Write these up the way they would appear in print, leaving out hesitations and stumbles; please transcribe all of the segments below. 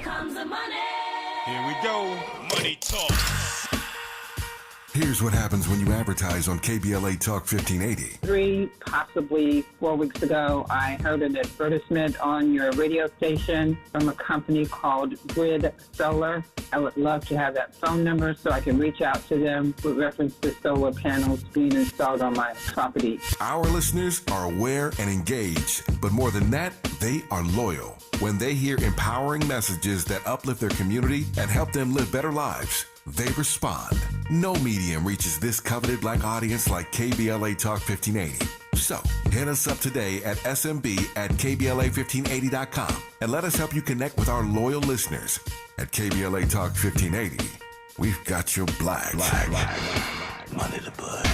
comes the money. Here we go. Money talk. Here's what happens when you advertise on KBLA Talk 1580. 3, possibly 4 weeks ago, I heard an advertisement on your radio station from a company called Grid Solar. I would love to have that phone number so I can reach out to them with reference to solar panels being installed on my property. Our listeners are aware and engaged, but more than that, they are loyal. When they hear empowering messages that uplift their community and help them live better lives, they respond. No medium reaches this coveted black audience like KBLA Talk 1580. So, hit us up today at smb@kbla1580.com and let us help you connect with our loyal listeners. At KBLA Talk 1580, we've got your black. Money to bud.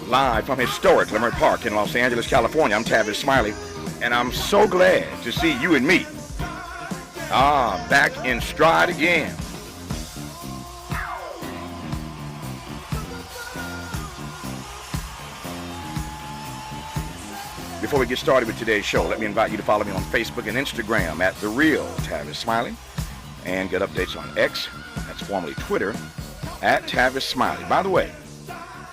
Live from historic Leimert Park in Los Angeles, California, I'm Tavis Smiley, and I'm so glad to see you and me back in stride again. Before we get started with today's show, let me invite you to follow me on Facebook and Instagram at The Real Tavis Smiley, and get updates on X, that's formerly Twitter, at Tavis Smiley. By the way,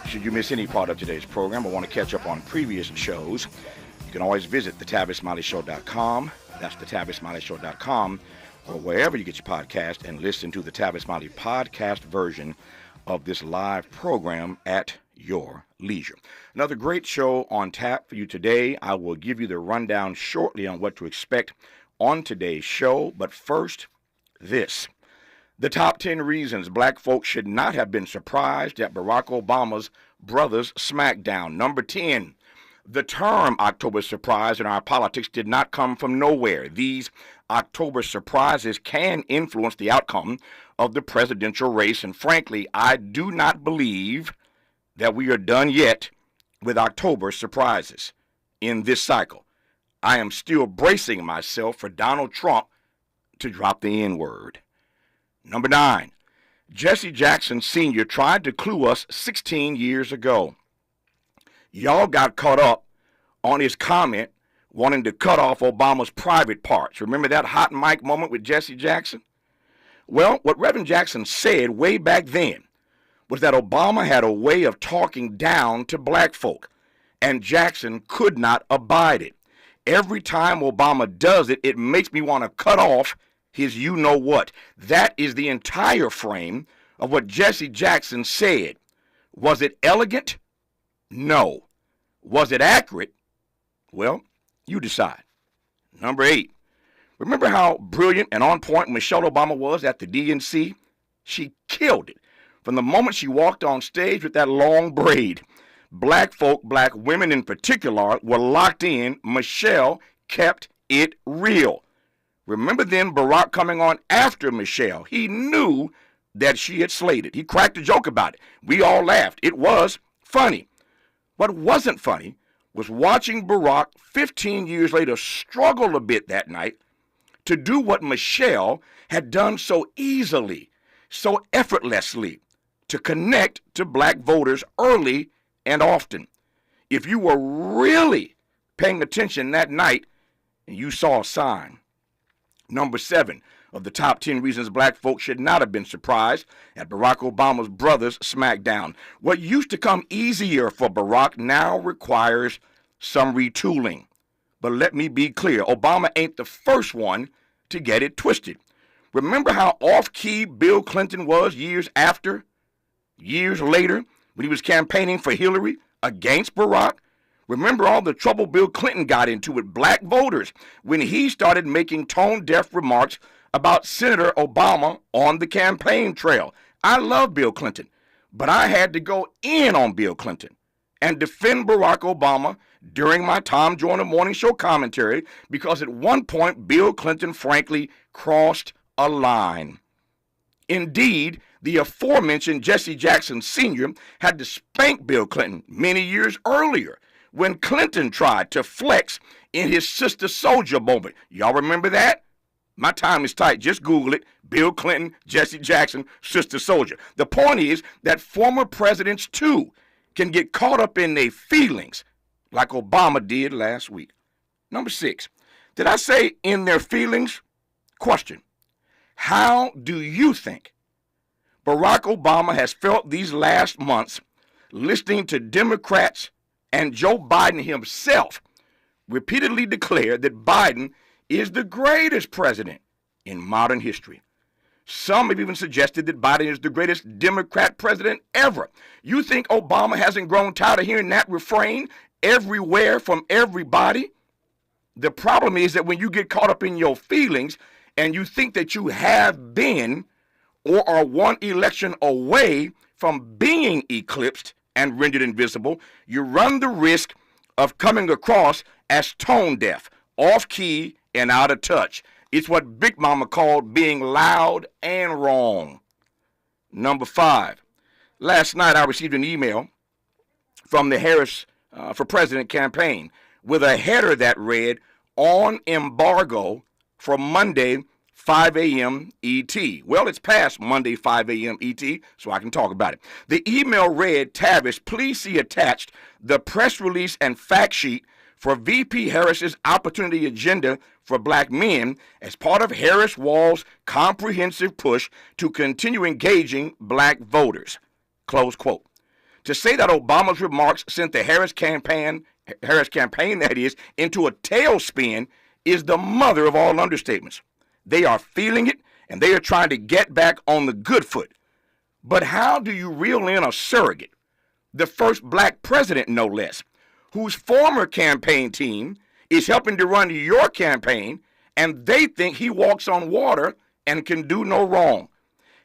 should you miss any part of today's program or want to catch up on previous shows, you can always visit thetavismiley.com. That's thetavismiley.com, or wherever you get your podcast, and listen to the Tavis Smiley podcast version of this live program at your leisure. Another great show on tap for you today. I will give you the rundown shortly on what to expect on today's show, but first, this. The top 10 reasons black folks should not have been surprised at Barack Obama's brother's smackdown. Number 10, the term October surprise in our politics did not come from nowhere. These October surprises can influence the outcome of the presidential race, and frankly, I do not believe that we are done yet with October surprises in this cycle. I am still bracing myself for Donald Trump to drop the N-word. Number 9, Jesse Jackson Sr. tried to clue us 16 years ago. Y'all got caught up on his comment wanting to cut off Obama's private parts. Remember that hot mic moment with Jesse Jackson? Well, what Reverend Jackson said way back then was that Obama had a way of talking down to black folk, and Jackson could not abide it. Every time Obama does it, it makes me want to cut off his you-know-what. That is the entire frame of what Jesse Jackson said. Was it elegant? No. Was it accurate? Well, you decide. Number 8, remember how brilliant and on point Michelle Obama was at the DNC? She killed it. From the moment she walked on stage with that long braid, black folk, black women in particular, were locked in. Michelle kept it real. Remember then Barack coming on after Michelle. He knew that she had slayed it. He cracked a joke about it. We all laughed. It was funny. What wasn't funny was watching Barack 15 years later struggle a bit that night to do what Michelle had done so easily, so effortlessly, to connect to black voters early and often. If you were really paying attention that night, you saw a sign. Number 7 of the top 10 reasons black folks should not have been surprised at Barack Obama's brother's smackdown. What used to come easier for Barack now requires some retooling. But let me be clear, Obama ain't the first one to get it twisted. Remember how off-key Bill Clinton was years later, when he was campaigning for Hillary against Barack? Remember all the trouble Bill Clinton got into with black voters when he started making tone-deaf remarks about Senator Obama on the campaign trail. I love Bill Clinton, but I had to go in on Bill Clinton and defend Barack Obama during my Tom Joyner Morning Show commentary because at one point Bill Clinton frankly crossed a line. Indeed, the aforementioned Jesse Jackson Sr. had to spank Bill Clinton many years earlier when Clinton tried to flex in his Sister Soldier moment. Y'all remember that? My time is tight. Just Google it. Bill Clinton, Jesse Jackson, Sister Soldier. The point is that former presidents, too, can get caught up in their feelings like Obama did last week. Number 6, did I say in their feelings? Question, how do you think Barack Obama has felt these last months listening to Democrats and Joe Biden himself repeatedly declare that Biden is the greatest president in modern history? Some have even suggested that Biden is the greatest Democrat president ever. You think Obama hasn't grown tired of hearing that refrain everywhere from everybody? The problem is that when you get caught up in your feelings and you think that you have been or are one election away from being eclipsed and rendered invisible, you run the risk of coming across as tone deaf, off key, and out of touch. It's what Big Mama called being loud and wrong. Number 5, last night I received an email from the Harris for President campaign with a header that read, on embargo for Monday, 5 a.m. ET. Well, it's past Monday, 5 a.m. ET, so I can talk about it. The email read, Tavis, please see attached the press release and fact sheet for VP Harris's opportunity agenda for black men as part of Harris Wall's comprehensive push to continue engaging black voters. Close quote. To say that Obama's remarks sent the Harris campaign that is, into a tailspin is the mother of all understatements. They are feeling it, and they are trying to get back on the good foot. But how do you reel in a surrogate, the first black president no less, whose former campaign team is helping to run your campaign, and they think he walks on water and can do no wrong?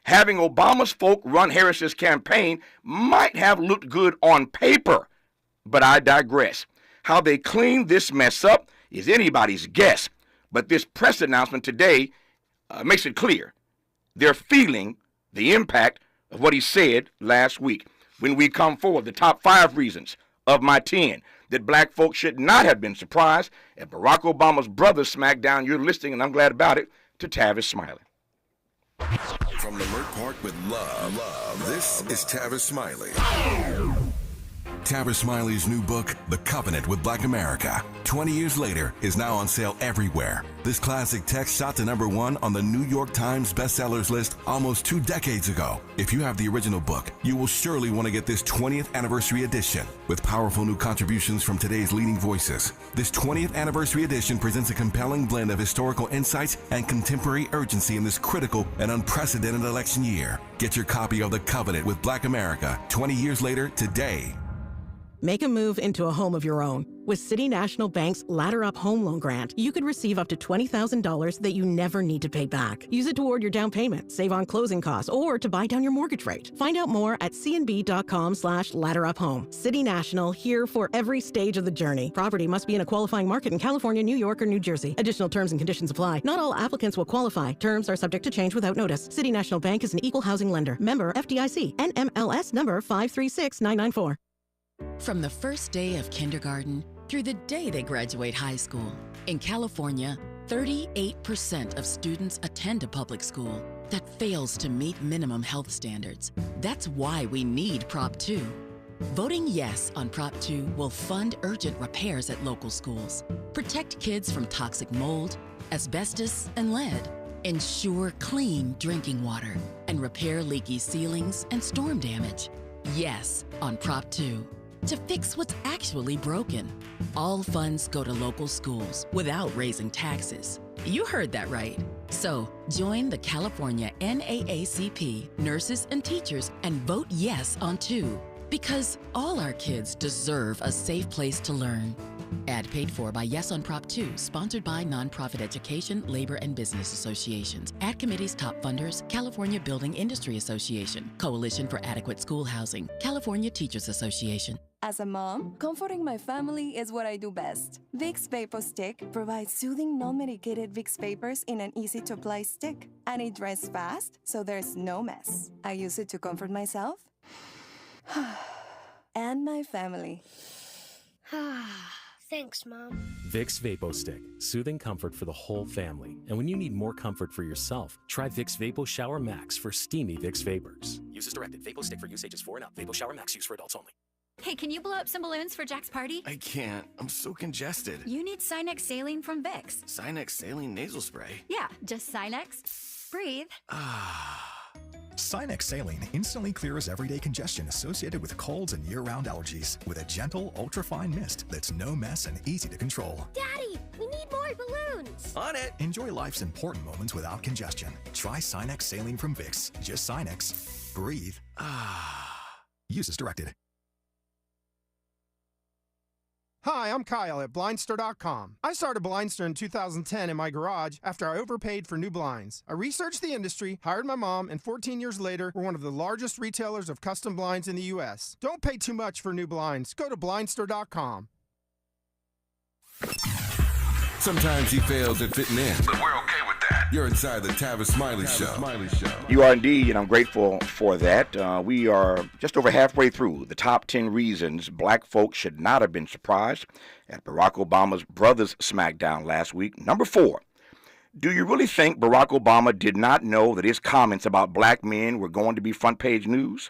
Having Obama's folk run Harris's campaign might have looked good on paper, but I digress. How they clean this mess up is anybody's guess, but this press announcement today makes it clear. They're feeling the impact of what he said last week. When we come forward, the top 5 reasons of my 10 that black folks should not have been surprised at Barack Obama's brother smackdown. You're listening, and I'm glad about it, to Tavis Smiley. From Lamert Park with love, this is Tavis Smiley. Tavis Smiley's new book, The Covenant with Black America, 20 years later, is now on sale everywhere. This classic text shot to number 1 on the New York Times bestsellers list almost 2 decades ago. If you have the original book, you will surely want to get this 20th anniversary edition with powerful new contributions from today's leading voices. This 20th anniversary edition presents a compelling blend of historical insights and contemporary urgency in this critical and unprecedented election year. Get your copy of The Covenant with Black America 20 years later today. Make a move into a home of your own. With City National Bank's Ladder Up Home Loan Grant, you could receive up to $20,000 that you never need to pay back. Use it toward your down payment, save on closing costs, or to buy down your mortgage rate. Find out more at cnb.com/ladderuphome. City National, here for every stage of the journey. Property must be in a qualifying market in California, New York, or New Jersey. Additional terms and conditions apply. Not all applicants will qualify. Terms are subject to change without notice. City National Bank is an equal housing lender. Member FDIC. NMLS number 536994. From the first day of kindergarten through the day they graduate high school, in California, 38% of students attend a public school that fails to meet minimum health standards. That's why we need Prop 2. Voting yes on Prop 2 will fund urgent repairs at local schools, protect kids from toxic mold, asbestos, and lead, ensure clean drinking water, and repair leaky ceilings and storm damage. Yes on Prop 2. To fix what's actually broken. All funds go to local schools without raising taxes. You heard that right. So, join the California NAACP, nurses and teachers, and vote yes on 2. Because all our kids deserve a safe place to learn. Ad paid for by Yes on Prop 2, sponsored by Nonprofit Education, Labor and Business Associations. Ad committee's top funders: California Building Industry Association, Coalition for Adequate School Housing, California Teachers Association. As a mom, comforting my family is what I do best. Vicks Vapor Stick provides soothing, non-medicated Vicks vapors in an easy-to-apply stick. And it dries fast, so there's no mess. I use it to comfort myself and my family. Thanks, Mom. Vicks Vapo Stick, soothing comfort for the whole family. And when you need more comfort for yourself, try Vicks Vapo Shower Max for steamy Vicks Vapors. Use as directed. Vapo Stick for use ages 4 and up. Vapo Shower Max use for adults only. Hey, can you blow up some balloons for Jack's party? I can't. I'm so congested. You need Sinex Saline from Vicks. Sinex Saline Nasal Spray? Yeah, just Sinex. Breathe. Sinex Saline instantly clears everyday congestion associated with colds and year-round allergies with a gentle, ultra-fine mist that's no mess and easy to control. Daddy, we need more balloons. On it. Enjoy life's important moments without congestion. Try Sinex Saline from Vicks. Just Sinex. Breathe. Use as directed. Hi, I'm Kyle at Blindster.com. I started Blindster in 2010 in my garage after I overpaid for new blinds. I researched the industry, hired my mom, and 14 years later, we're one of the largest retailers of custom blinds in the U.S. Don't pay too much for new blinds. Go to Blindster.com. Sometimes he fails at fitting in, but we're okay with that. You're inside the Tavis Smiley Show. You are indeed, and I'm grateful for that. We are just over halfway through the top 10 reasons black folks should not have been surprised at Barack Obama's brother's smackdown last week. Number 4, do you really think Barack Obama did not know that his comments about black men were going to be front page news?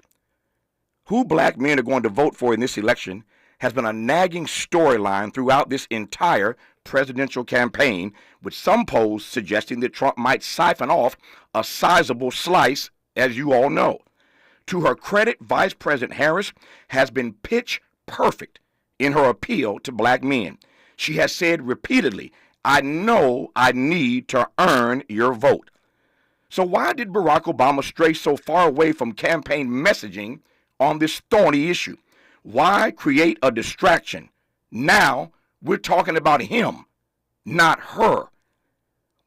Who black men are going to vote for in this election has been a nagging storyline throughout this entire presidential campaign, with some polls suggesting that Trump might siphon off a sizable slice, as you all know. To her credit, Vice President Harris has been pitch perfect in her appeal to black men. She has said repeatedly, "I know I need to earn your vote." So why did Barack Obama stray so far away from campaign messaging on this thorny issue? Why create a distraction? Now we're talking about him, not her.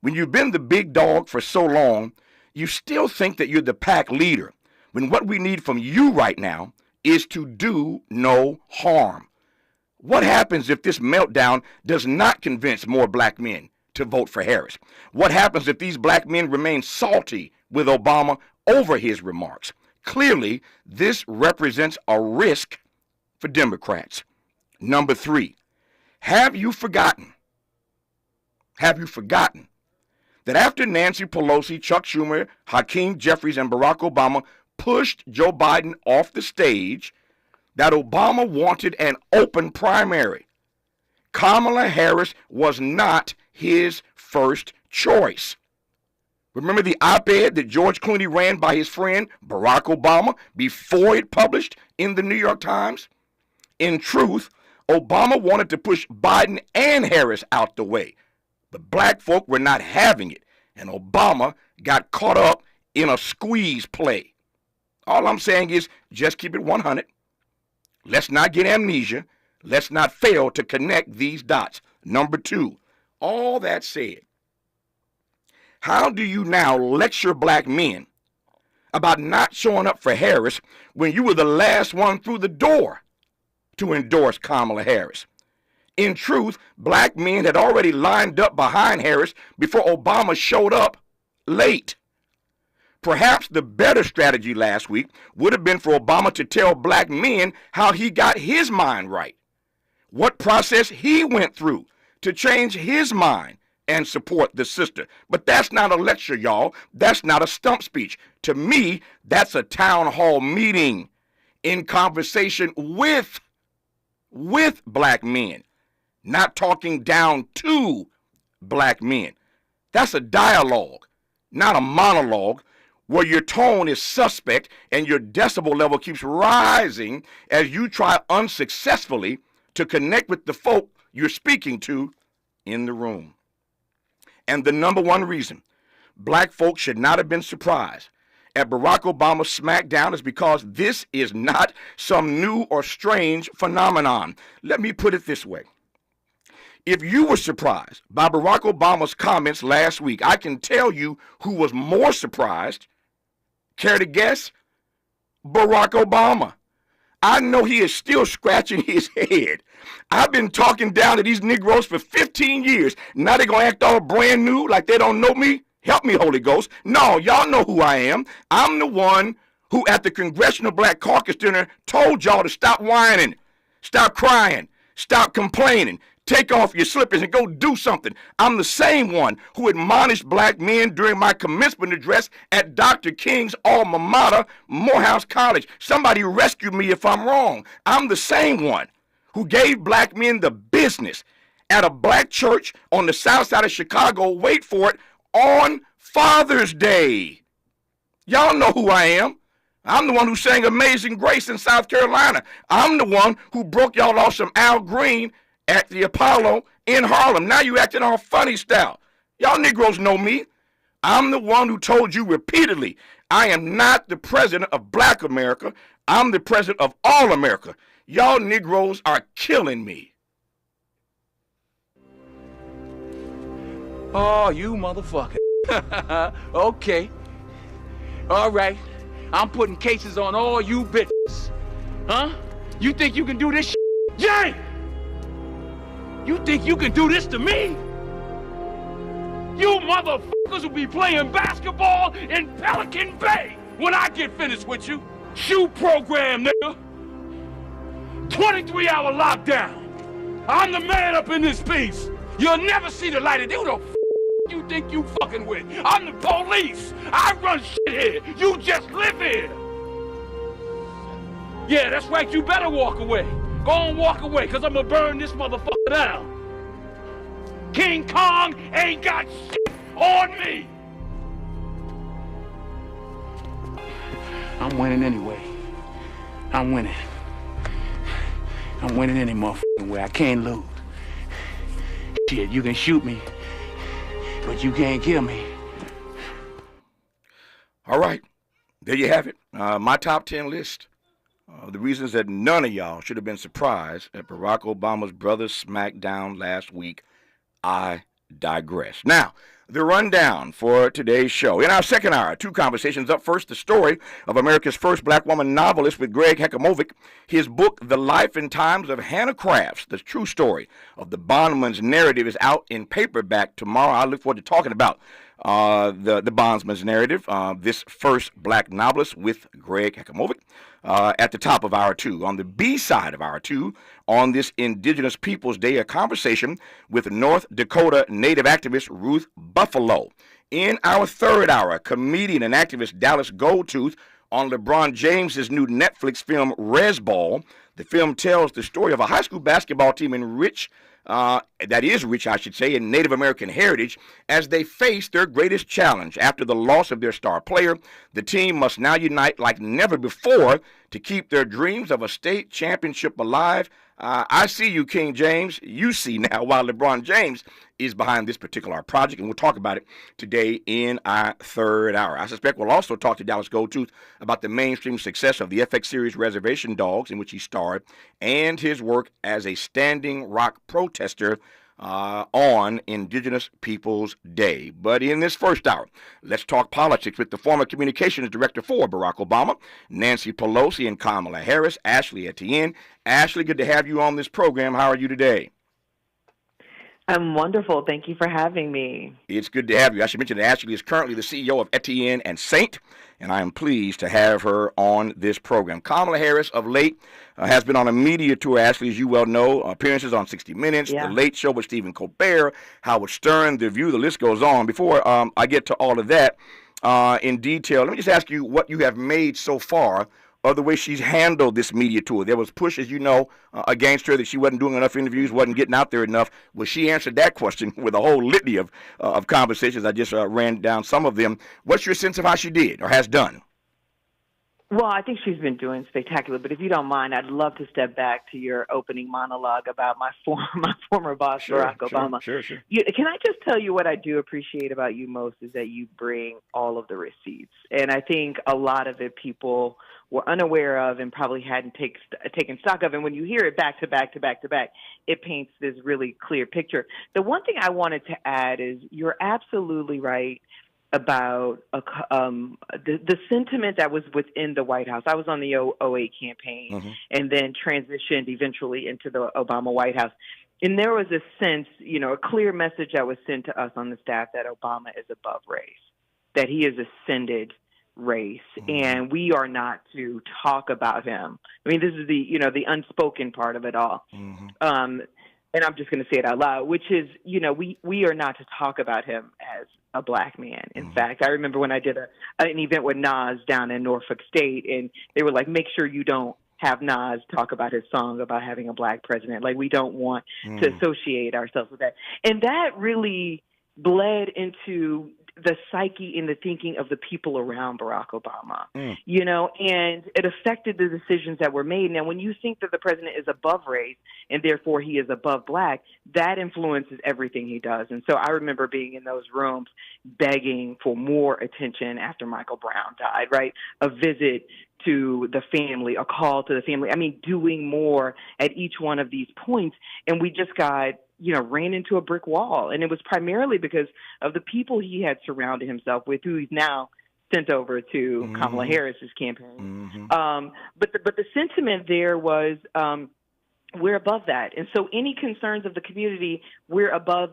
When you've been the big dog for so long, you still think that you're the pack leader, when what we need from you right now is to do no harm. What happens if this meltdown does not convince more black men to vote for Harris? What happens if these black men remain salty with Obama over his remarks? Clearly, this represents a risk for Democrats. Number 3, have you forgotten that after Nancy Pelosi, Chuck Schumer, Hakeem Jeffries, and Barack Obama pushed Joe Biden off the stage, that Obama wanted an open primary? Kamala Harris was not his first choice. Remember the op-ed that George Clooney ran by his friend Barack Obama before it published in the New York Times? In truth, Obama wanted to push Biden and Harris out the way, but black folk were not having it, and Obama got caught up in a squeeze play. All I'm saying is just keep it 100. Let's not get amnesia. Let's not fail to connect these dots. Number 2, all that said, how do you now lecture black men about not showing up for Harris when you were the last one through the door to endorse Kamala Harris? In truth, black men had already lined up behind Harris before Obama showed up late. Perhaps the better strategy last week would have been for Obama to tell black men how he got his mind right, what process he went through to change his mind and support the sister. But that's not a lecture, y'all. That's not a stump speech. To me, that's a town hall meeting in conversation with black men, not talking down to black men. That's a dialogue, not a monologue, where your tone is suspect and your decibel level keeps rising as you try unsuccessfully to connect with the folk you're speaking to in the room. And the number one reason black folks should not have been surprised at Barack Obama's smackdown is because this is not some new or strange phenomenon. Let me put it this way. If you were surprised by Barack Obama's comments last week, I can tell you who was more surprised. Care to guess? Barack Obama. I know he is still scratching his head. I've been talking down to these Negroes for 15 years. Now they're going to act all brand new like they don't know me? Help me, Holy Ghost. No, y'all know who I am. I'm the one who at the Congressional Black Caucus dinner told y'all to stop whining, stop crying, stop complaining, take off your slippers and go do something. I'm the same one who admonished black men during my commencement address at Dr. King's alma mater, Morehouse College. Somebody rescue me if I'm wrong. I'm the same one who gave black men the business at a black church on the south side of Chicago, wait for it, on Father's Day. Y'all know who I am. I'm the one who sang Amazing Grace in South Carolina. I'm the one who broke y'all off some Al Green at the Apollo in Harlem. Now you acting all funny style. Y'all Negroes know me. I'm the one who told you repeatedly, I am not the president of black America. I'm the president of all America. Y'all Negroes are killing me. Oh, you motherfucker. Okay. All right. I'm putting cases on all you bitches. Huh? You think you can do this shit? Jay! You think you can do this to me? You motherfuckers will be playing basketball in Pelican Bay when I get finished with you. Shoe program, nigga. 23-hour lockdown. I'm the man up in this piece. You'll never see the light of day. Who the f*** you think you fucking with? I'm the police. I run shit here. You just live here. Yeah, that's right. You better walk away. Go on, walk away, because I'm going to burn this motherfucker down. King Kong ain't got shit on me. I'm winning anyway. I'm winning. I'm winning any motherfucking way. I can't lose. Shit, you can shoot me, but you can't kill me. All right. There you have it. My top 10 list. The reasons that none of y'all should have been surprised at Barack Obama's brother's smackdown last week. I digress. Now, the rundown for today's show. In our second hour, two conversations. Up first, the story of America's first black woman novelist with Greg Hekamovic. His book, The Life and Times of Hannah Crafts, the true story of the Bondman's narrative, is out in paperback tomorrow. I look forward to talking about the Bondsman's narrative, this first black novelist with Greg Hekamovic, at the top of hour two. On the B side of hour two, on this Indigenous Peoples Day, a conversation with North Dakota Native activist Ruth Buffalo. In our third hour, comedian and activist Dallas Goldtooth on LeBron James's new Netflix film Rez Ball. The film tells the story of a high school basketball team in rich, in Native American heritage as they face their greatest challenge. After the loss of their star player, the team must now unite like never before to keep their dreams of a state championship alive. I see you, King James. You see now why LeBron James is behind this particular project, and we'll talk about it today in our third hour. I suspect we'll also talk to Dallas Goldtooth about the mainstream success of the FX series Reservation Dogs, in which he starred, and his work as a Standing Rock protester on Indigenous Peoples Day. But in this first hour, let's talk politics with the former communications director for Barack Obama, Nancy Pelosi, and Kamala Harris, Ashley Aten. Ashley, good to have you on this program. How are you today? I'm wonderful. Thank you for having me. It's good to have you. I should mention that Ashley is currently the CEO of Etienne and Saint, and I am pleased to have her on this program. Kamala Harris, of late, has been on a media tour, Ashley, as you well know, appearances on 60 Minutes, The Late Show with Stephen Colbert, Howard Stern, The View, the list goes on. Before I get to all of that in detail, let me just ask you what you have made so far of the way she's handled this media tour. There was push, as you know, against her that she wasn't doing enough interviews, wasn't getting out there enough. Well, she answered that question with a whole litany of conversations. I just ran down some of them. What's your sense of how she did or has done? Well, I think she's been doing spectacular. But if you don't mind, I'd love to step back to your opening monologue about my former boss, Barack Obama. Sure. Can I just tell you what I do appreciate about you most is that you bring all of the receipts. And I think a lot of it people were unaware of and probably hadn't taken stock of. And when you hear it back to back to back to back, it paints this really clear picture. The one thing I wanted to add is you're absolutely right about the sentiment that was within the White House. I was on the 08 campaign and then transitioned eventually into the Obama White House. And there was a sense, a clear message that was sent to us on the staff that Obama is above race, that he has ascended race, and we are not to talk about him. I mean, this is the unspoken part of it all. And I'm just going to say it out loud, which is, we are not to talk about him as a black man. In fact, I remember when I did an event with Nas down in Norfolk State, and they were like, make sure you don't have Nas talk about his song about having a black president. Like, we don't want to associate ourselves with that. And that really bled into the psyche and the thinking of the people around Barack Obama, and it affected the decisions that were made. Now, when you think that the president is above race and therefore he is above black, that influences everything he does. And so I remember being in those rooms begging for more attention after Michael Brown died, right? A visit to the family, a call to the family. I mean, doing more at each one of these points. And we just got ran into a brick wall. And it was primarily because of the people he had surrounded himself with, who he's now sent over to Kamala Harris's campaign. But the sentiment there was, we're above that. And so any concerns of the community, we're above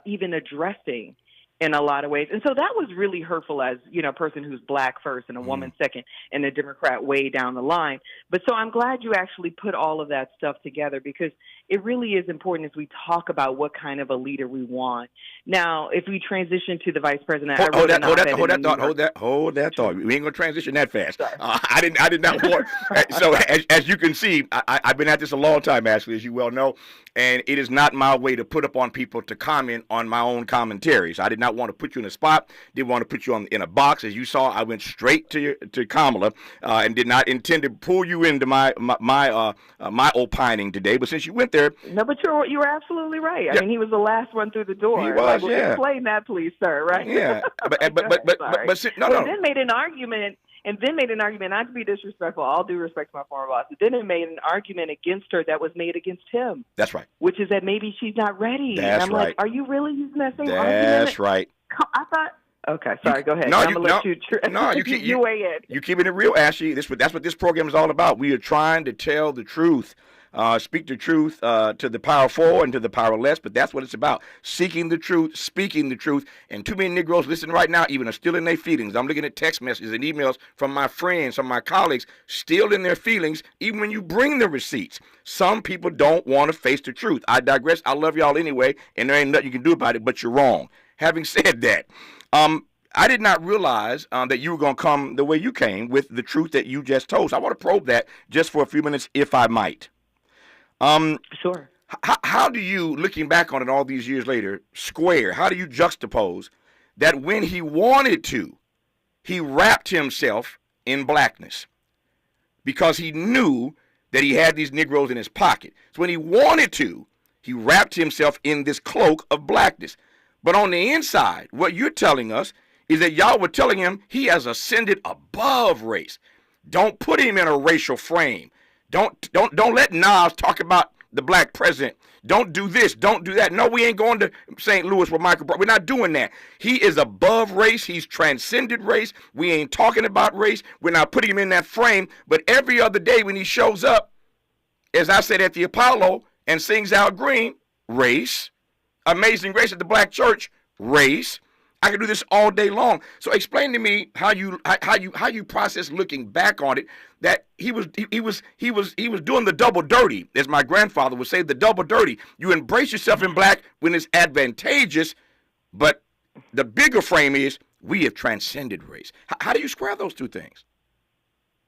even addressing in a lot of ways. And so that was really hurtful as, a person who's black first and a woman second and a Democrat way down the line. But so I'm glad you actually put all of that stuff together, because it really is important as we talk about what kind of a leader we want. Now, if we transition to the vice president, hold that thought. We ain't gonna transition that fast. I did not want. So as you can see, I've been at this a long time, Ashley, as you well know, and it is not my way to put up on people to comment on my own commentaries. I did not want to put you in a spot. Didn't want to put you in a box. As you saw, I went straight to Kamala and did not intend to pull you into my opining today. But since you went there, no, but you were absolutely right. I mean, he was the last one through the door. He was, Explain that, please, sir. Right? Yeah, but Then made an argument. And then made an argument, not to be disrespectful, all due respect to my former boss, then it made an argument against her that was made against him. That's right. Which is that maybe she's not ready. That's and I'm right. like, are you really using that same argument? That's right. I thought, okay, sorry, go ahead. You weigh in. You're keeping it real, Ashley. That's what this program is all about. We are trying to tell the truth. Speak the truth to the powerful and to the powerless, but that's what it's about. Seeking the truth, speaking the truth. And too many Negroes listening right now even are still in their feelings. I'm looking at text messages and emails from my friends, from my colleagues, still in their feelings, even when you bring the receipts. Some people don't want to face the truth. I digress. I love y'all anyway, and there ain't nothing you can do about it, but you're wrong. Having said that, I did not realize that you were going to come the way you came with the truth that you just told. So I want to probe that just for a few minutes, if I might. Sure. How do you, looking back on it all these years later, square? How do you juxtapose that when he wanted to, he wrapped himself in blackness because he knew that he had these Negroes in his pocket? So when he wanted to, he wrapped himself in this cloak of blackness. But on the inside, what you're telling us is that y'all were telling him he has ascended above race. Don't put him in a racial frame. Don't let Nas talk about the black president. Don't do this. Don't do that. No, we ain't going to St. Louis with Michael Brown. We're not doing that. He is above race. He's transcended race. We ain't talking about race. We're not putting him in that frame. But every other day when he shows up, as I said at the Apollo, and sings Al Green, race. Amazing Grace at the Black Church, race. I can do this all day long. So explain to me how you process looking back on it, that he was doing the double dirty, as my grandfather would say, the double dirty. You embrace yourself in black when it's advantageous, but the bigger frame is we have transcended race. How do you square those two things?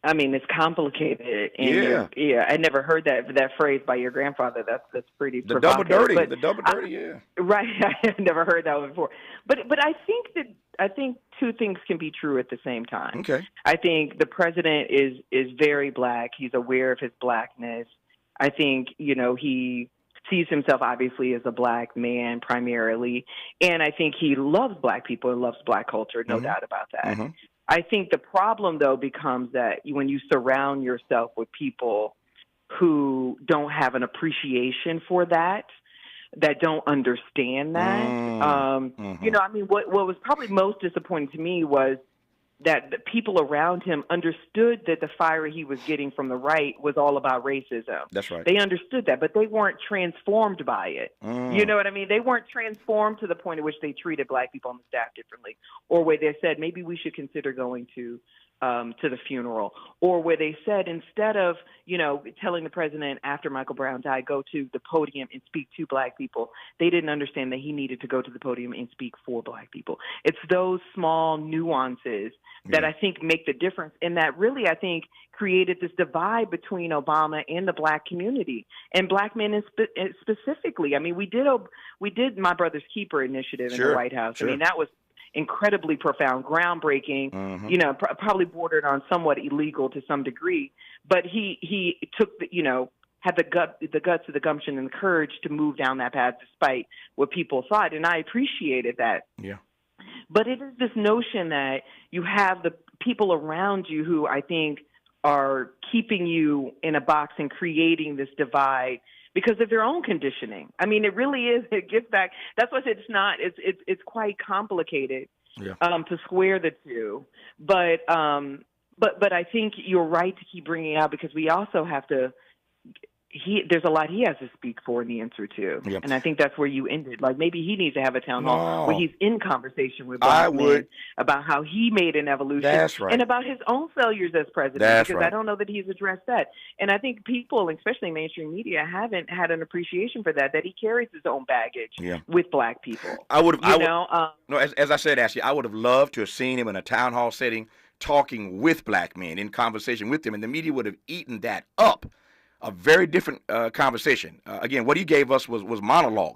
I mean, it's complicated. Yeah. Yeah. I never heard that phrase by your grandfather. That's pretty The double provocative. dirty. The double dirty, yeah. Right. I had never heard that one before. But I think two things can be true at the same time. Okay. I think the president is very black. He's aware of his blackness. I think, he sees himself obviously as a black man primarily. And I think he loves black people and loves black culture, no doubt about that. Mm-hmm. I think the problem, though, becomes that when you surround yourself with people who don't have an appreciation for that don't understand that. What was probably most disappointing to me was that the people around him understood that the fire he was getting from the right was all about racism. That's right. They understood that, but they weren't transformed by it. You know what I mean? They weren't transformed to the point at which they treated black people on the staff differently, or where they said, maybe we should consider going to the funeral, or where they said, instead of, telling the president after Michael Brown died, go to the podium and speak to black people, they didn't understand that he needed to go to the podium and speak for black people. It's those small nuances that I think make the difference, and that really, I think, created this divide between Obama and the black community, and black men specifically. I mean, we did My Brother's Keeper initiative in the White House. Sure. I mean, that was incredibly profound, groundbreaking, probably bordered on somewhat illegal to some degree, but he took had the guts, the gumption, and the courage to move down that path despite what people thought, and I appreciated that. Yeah. But it is this notion that you have the people around you who I think are keeping you in a box and creating this divide because of their own conditioning. I mean, it really is. It gets back. That's why I said it's quite complicated to square the two. But I think you're right to keep bringing it out because we also have to. There's a lot he has to speak for and answer to, and I think that's where you ended. Like maybe he needs to have a town hall where he's in conversation with black men about how he made an evolution, and about his own failures as president. I don't know that he's addressed that, and I think people, especially mainstream media, haven't had an appreciation for that. That he carries his own baggage with black people. As I said, Ashley, I would have loved to have seen him in a town hall setting, talking with black men, in conversation with them, and the media would have eaten that up. A very different conversation. Again, what he gave us was monologue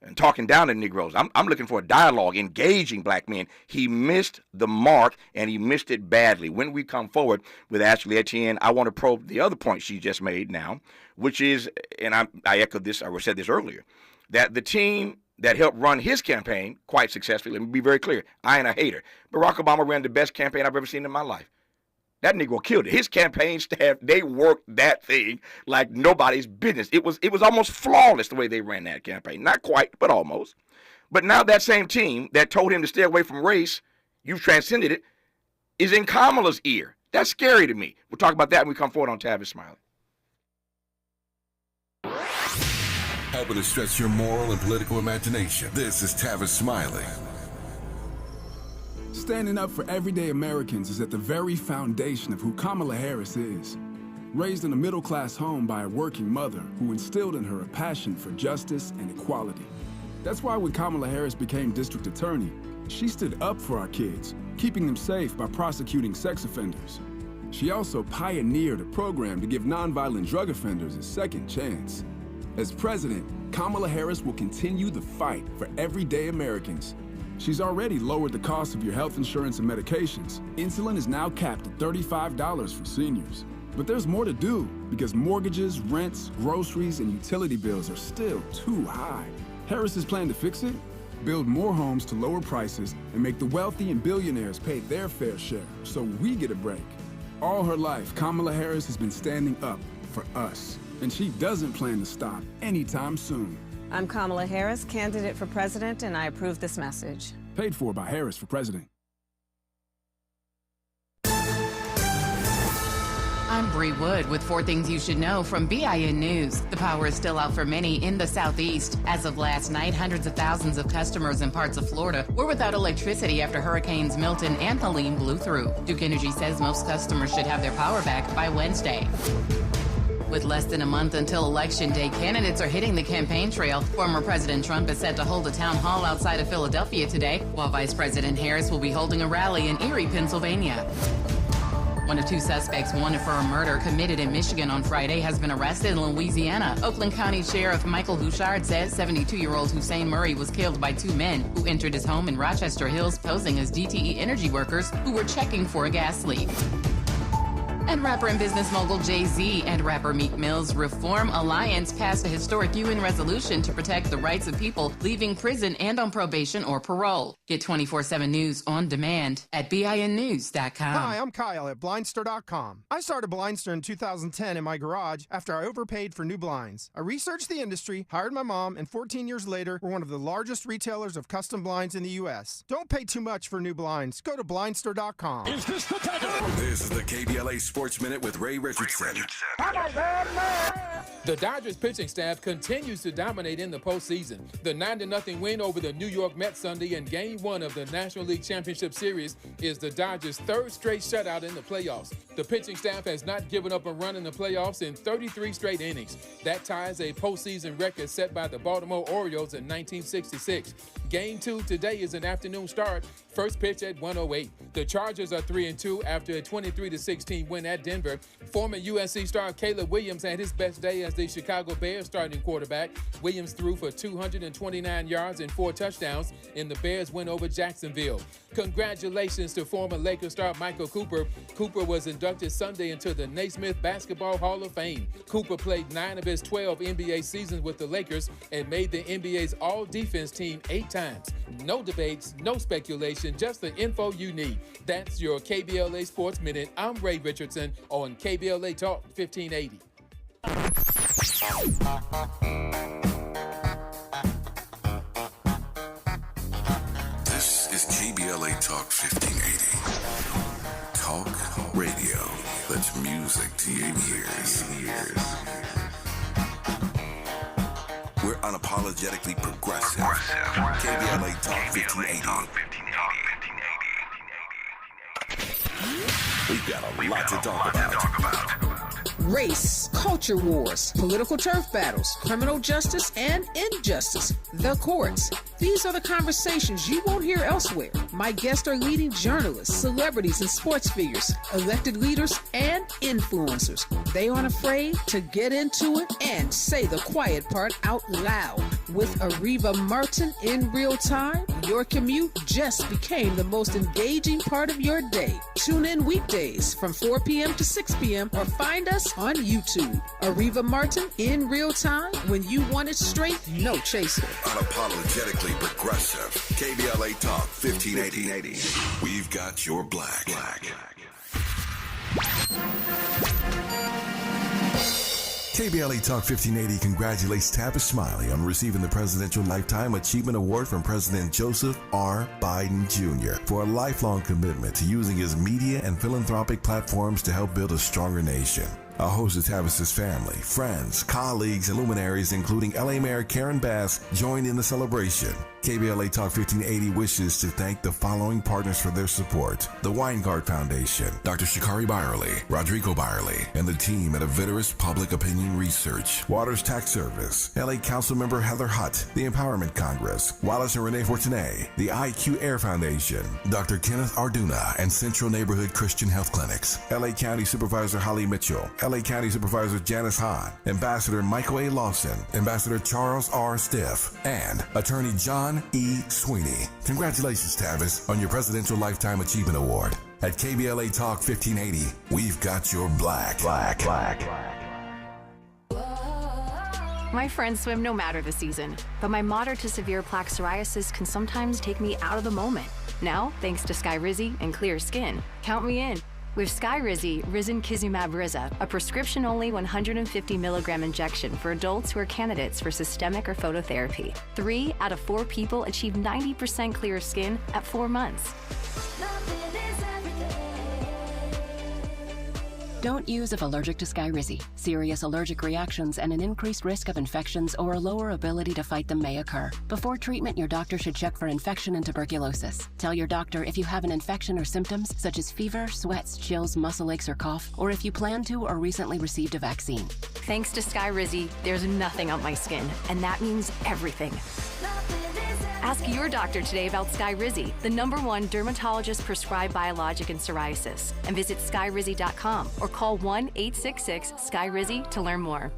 and talking down to Negroes. I'm looking for a dialogue, engaging black men. He missed the mark, and he missed it badly. When we come forward with Ashley Aten, I want to probe the other point she just made now, which is, and I echoed this, I said this earlier, that the team that helped run his campaign quite successfully, let me be very clear, I ain't a hater. Barack Obama ran the best campaign I've ever seen in my life. That Negro killed it. His campaign staff, they worked that thing like nobody's business. It was almost flawless the way they ran that campaign. Not quite, but almost. But now that same team that told him to stay away from race, you've transcended it, is in Kamala's ear. That's scary to me. We'll talk about that when we come forward on Tavis Smiley. Helping to stretch your moral and political imagination. This is Tavis Smiley. Standing up for everyday Americans is at the very foundation of who Kamala Harris is. Raised in a middle-class home by a working mother who instilled in her a passion for justice and equality. That's why when Kamala Harris became district attorney, she stood up for our kids, keeping them safe by prosecuting sex offenders. She also pioneered a program to give nonviolent drug offenders a second chance. As president, Kamala Harris will continue the fight for everyday Americans. She's already lowered the cost of your health insurance and medications. Insulin is now capped at $35 for seniors. But there's more to do because mortgages, rents, groceries, and utility bills are still too high. Harris's plan to fix it? Build more homes to lower prices and make the wealthy and billionaires pay their fair share so we get a break. All her life, Kamala Harris has been standing up for us, and she doesn't plan to stop anytime soon. I'm Kamala Harris, candidate for president, and I approve this message. Paid for by Harris for president. I'm Bree Wood with 4 things you should know from BIN News. The power is still out for many in the Southeast. As of last night, hundreds of thousands of customers in parts of Florida were without electricity after Hurricanes Milton and Helene blew through. Duke Energy says most customers should have their power back by Wednesday. With less than a month until Election Day, candidates are hitting the campaign trail. Former President Trump is set to hold a town hall outside of Philadelphia today, while Vice President Harris will be holding a rally in Erie, Pennsylvania. One of two suspects wanted for a murder committed in Michigan on Friday has been arrested in Louisiana. Oakland County Sheriff Michael Bouchard says 72-year-old Hussein Murray was killed by two men who entered his home in Rochester Hills posing as DTE Energy workers who were checking for a gas leak. And rapper and business mogul Jay-Z and rapper Meek Mill's Reform Alliance passed a historic UN resolution to protect the rights of people leaving prison and on probation or parole. Get 24/7 news on demand at BINnews.com. Hi, I'm Kyle at Blindstar.com. I started Blindstar in 2010 in my garage after I overpaid for new blinds. I researched the industry, hired my mom, and 14 years later, we're one of the largest retailers of custom blinds in the U.S. Don't pay too much for new blinds. Go to Blindstar.com. Is this the This is the KBLA Sports Minute with Ray Richardson. The Dodgers pitching staff continues to dominate in the postseason. The 9-0 win over the New York Mets Sunday in Game 1 of the National League Championship Series is the Dodgers' third straight shutout in the playoffs. The pitching staff has not given up a run in the playoffs in 33 straight innings. That ties a postseason record set by the Baltimore Orioles in 1966. Game 2 today is an afternoon start. First pitch at 1:08. The Chargers are 3-2 after a 23-16 win at Denver. Former USC star Caleb Williams had his best day as the Chicago Bears starting quarterback. Williams threw for 229 yards and 4 touchdowns in the Bears win over Jacksonville. Congratulations to former Lakers star Michael Cooper. Cooper was inducted Sunday into the Naismith Basketball Hall of Fame. Cooper played 9 of his 12 NBA seasons with the Lakers and made the NBA's all-defense team 8 times. No debates, no speculation, just the info you need. That's your KBLA Sports Minute. I'm Ray Richardson on KBLA Talk 1580. This is KBLA Talk 1580. Talk radio that's music to your ears. We're unapologetically progressive. KBLA Talk 1580. We've got a lot to talk about. Race, culture wars, political turf battles, criminal justice and injustice, the courts. These are the conversations you won't hear elsewhere. My guests are leading journalists, celebrities, and sports figures, elected leaders, and influencers. They aren't afraid to get into it and say the quiet part out loud. With Ariva Martin in real time, your commute just became the most engaging part of your day. Tune in weekdays from 4 p.m. to 6 p.m. or find us on YouTube. Ariva Martin in real time, when you want it straight, no chaser. Unapologetically progressive. KBLA Talk 1580. We've got your black. KBLA Talk 1580 congratulates Tavis Smiley on receiving the Presidential Lifetime Achievement Award from President Joseph R. Biden Jr. for a lifelong commitment to using his media and philanthropic platforms to help build a stronger nation. A host of Tavis's family, friends, colleagues, and luminaries, including LA Mayor Karen Bass, joined in the celebration. KBLA Talk 1580 wishes to thank the following partners for their support: the Weingart Foundation, Dr. Shikari Byerly, Rodrigo Byerly, and the team at Aviterus Public Opinion Research, Waters Tax Service, LA Councilmember Heather Hutt, the Empowerment Congress, Wallace and Renee Fortuné, the IQ Air Foundation, Dr. Kenneth Arduna, and Central Neighborhood Christian Health Clinics, LA County Supervisor Holly Mitchell, LA County Supervisor Janice Hahn, Ambassador Michael A. Lawson, Ambassador Charles R. Stiff, and Attorney John E. Sweeney. Congratulations, Tavis, on your Presidential Lifetime Achievement Award. At KBLA Talk 1580, we've got your black. My friends swim no matter the season, but my moderate to severe plaque psoriasis can sometimes take me out of the moment. Now, thanks to Skyrizi and clear skin, count me in. With Skyrizi, Risankizumab Riza, a prescription-only 150 milligram injection for adults who are candidates for systemic or phototherapy. 3 out of 4 people achieve 90% clear skin at 4 months. Don't use if allergic to Skyrizi. Serious allergic reactions and an increased risk of infections or a lower ability to fight them may occur. Before treatment, your doctor should check for infection and tuberculosis. Tell your doctor if you have an infection or symptoms such as fever, sweats, chills, muscle aches, or cough, or if you plan to or recently received a vaccine. Thanks to Skyrizi, there's nothing on my skin, and that means everything. Ask your doctor today about Skyrizi, the #1 dermatologist-prescribed biologic in psoriasis, and visit skyrizi.com or call 1-866-SKYRIZI to learn more.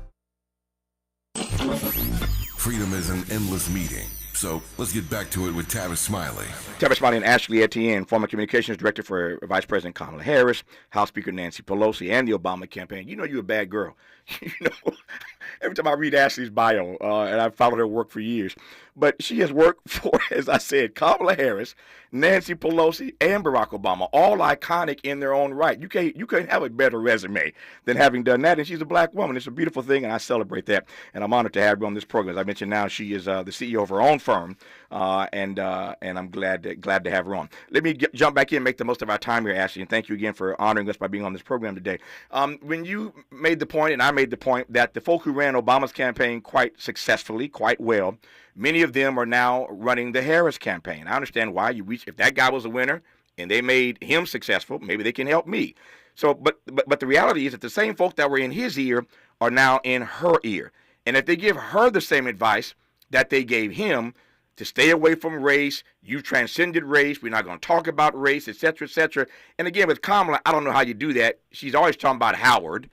Freedom is an endless meeting. So let's get back to it with Tavis Smiley. Tavis Smiley and Ashley Aten, former communications director for Vice President Kamala Harris, House Speaker Nancy Pelosi, and the Obama campaign. You know you're a bad girl. You know, every time I read Ashley's bio, and I've followed her work for years, but she has worked for, as I said, Kamala Harris, Nancy Pelosi, and Barack Obama, all iconic in their own right. You couldn't have a better resume than having done that, and she's a black woman. It's a beautiful thing, and I celebrate that, and I'm honored to have her on this program. As I mentioned now, she is the CEO of her own firm, and I'm glad to have her on. Let me jump back in and make the most of our time here, Ashley, and thank you again for honoring us by being on this program today. When you made the point, and I made the point, that the folk who ran Obama's campaign quite successfully, quite well, many of them are now running the Harris campaign. I understand why. If that guy was a winner and they made him successful, maybe they can help me. So, but the reality is that the same folk that were in his ear are now in her ear. And if they give her the same advice that they gave him, to stay away from race, you transcended race, we're not going to talk about race, et cetera, et cetera. And again, with Kamala, I don't know how you do that. She's always talking about Howard,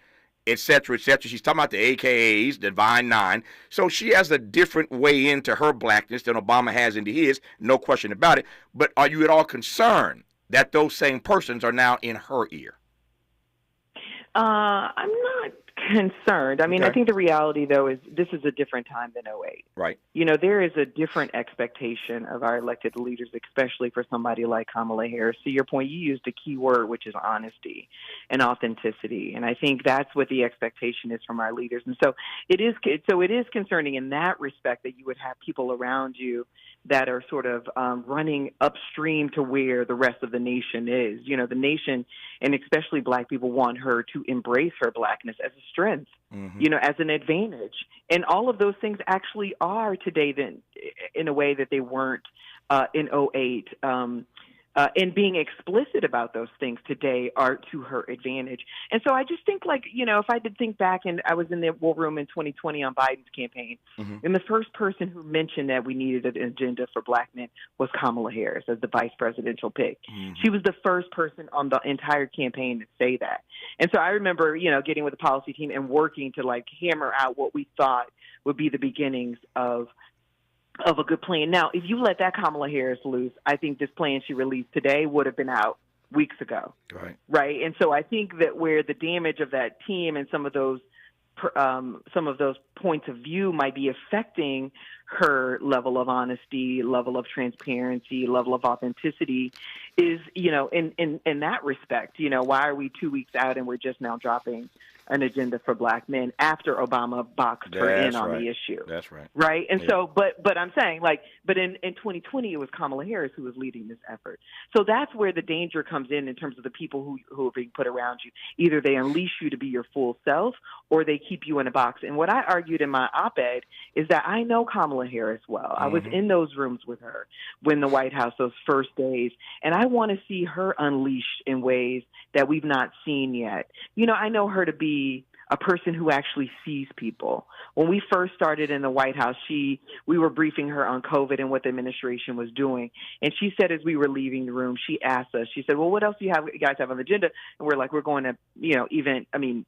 et cetera, et cetera. She's talking about the AKAs, the Divine Nine. So she has a different way into her blackness than Obama has into his, no question about it. But are you at all concerned that those same persons are now in her ear? I'm not concerned. I mean, Okay. I think the reality, though, is this is a different time than '08. Right. You know, there is a different expectation of our elected leaders, especially for somebody like Kamala Harris. To your point, you used a key word, which is honesty and authenticity. And I think that's what the expectation is from our leaders. And so it is concerning in that respect that you would have people around you that are sort of running upstream to where the rest of the nation is. You know, the nation, and especially black people, want her to embrace her blackness as a strength, you know, as an advantage. And all of those things actually are today then in a way that they weren't in '08. And being explicit about those things today are to her advantage. And so I just think, like, you know, if I did think back, and I was in the war room in 2020 on Biden's campaign, and the first person who mentioned that we needed an agenda for black men was Kamala Harris as the vice presidential pick. She was the first person on the entire campaign to say that. And so I remember, you know, getting with the policy team and working to, like, hammer out what we thought would be the beginnings of a good plan. Now, if you let that Kamala Harris loose, I think this plan she released today would have been out weeks ago. Right. And so I think that where the damage of that team and some of those points of view might be affecting her level of honesty, level of transparency, level of authenticity is, you know, in that respect, you know, why are we 2 weeks out and we're just now dropping an agenda for black men after Obama boxed her in on the issue? That's right. Right. And Yeah. so, but I'm saying, like, but in 2020, it was Kamala Harris who was leading this effort. So that's where the danger comes in terms of the people who are being put around you. Either they unleash you to be your full self or they keep you in a box. And what I argued in my op-ed is that I know Kamala Harris well. I was in those rooms with her when the White House, those first days, and I want to see her unleashed in ways that we've not seen yet. You know, I know her to be a person who actually sees people. When we first started in the White House, we were briefing her on COVID and what the administration was doing. And she said, as we were leaving the room, she asked us, she said, well, what else do you guys have on the agenda? And we're like, we're going to, you know,